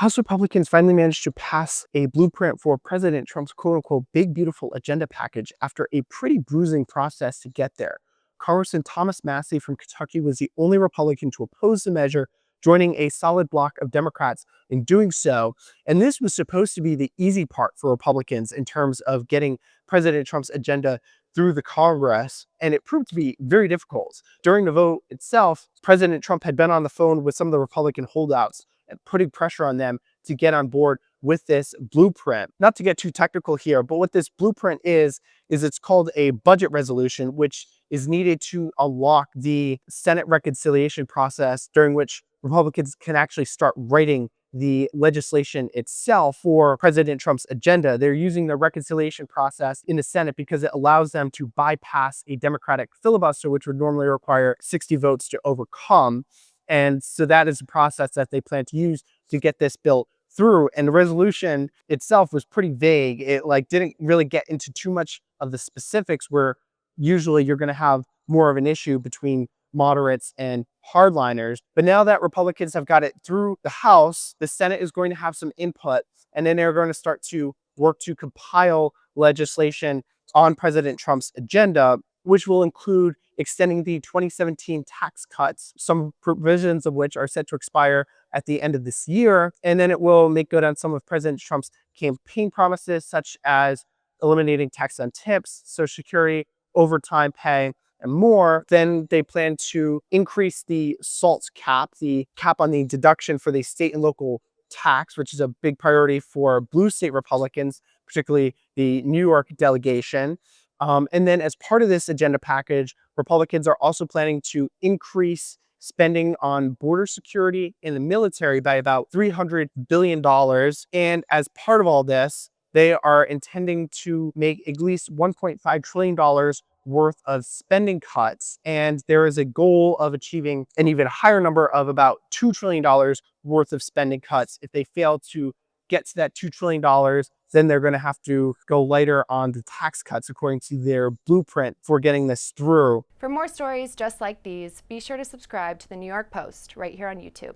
House Republicans finally managed to pass a blueprint for President Trump's quote-unquote big beautiful agenda package after a pretty bruising process to get there. Congressman Thomas Massie from Kentucky was the only Republican to oppose the measure, joining a solid block of Democrats in doing so. And this was supposed to be the easy part for Republicans in terms of getting President Trump's agenda through the Congress, and it proved to be very difficult. During the vote itself, President Trump had been on the phone with some of the Republican holdouts and putting pressure on them to get on board with this blueprint. Not to get too technical here, but what this blueprint is it's called a budget resolution, which is needed to unlock the Senate reconciliation process, during which Republicans can actually start writing the legislation itself for President Trump's agenda. They're using the reconciliation process in the Senate because it allows them to bypass a Democratic filibuster, which would normally require 60 votes to overcome. And so that is the process that they plan to use to get this bill through. And the resolution itself was pretty vague. It didn't really get into too much of the specifics, where usually you're going to have more of an issue between moderates and hardliners. But now that Republicans have got it through the House, the Senate is going to have some input, and then they're going to start to work to compile legislation on President Trump's agenda, which will include extending the 2017 tax cuts, some provisions of which are set to expire at the end of this year. And then it will make good on some of President Trump's campaign promises, such as eliminating tax on tips, Social Security, overtime pay, and more. Then they plan to increase the SALT cap, the cap on the deduction for the state and local tax, which is a big priority for blue state Republicans, particularly the New York delegation. And then as part of this agenda package, Republicans are also planning to increase spending on border security and the military by about $300 billion. And as part of all this, they are intending to make at least $1.5 trillion worth of spending cuts. And there is a goal of achieving an even higher number of about $2 trillion worth of spending cuts. If they fail to get to that $2 trillion, then they're going to have to go lighter on the tax cuts, according to their blueprint for getting this through. For more stories just like these, be sure to subscribe to the New York Post right here on YouTube.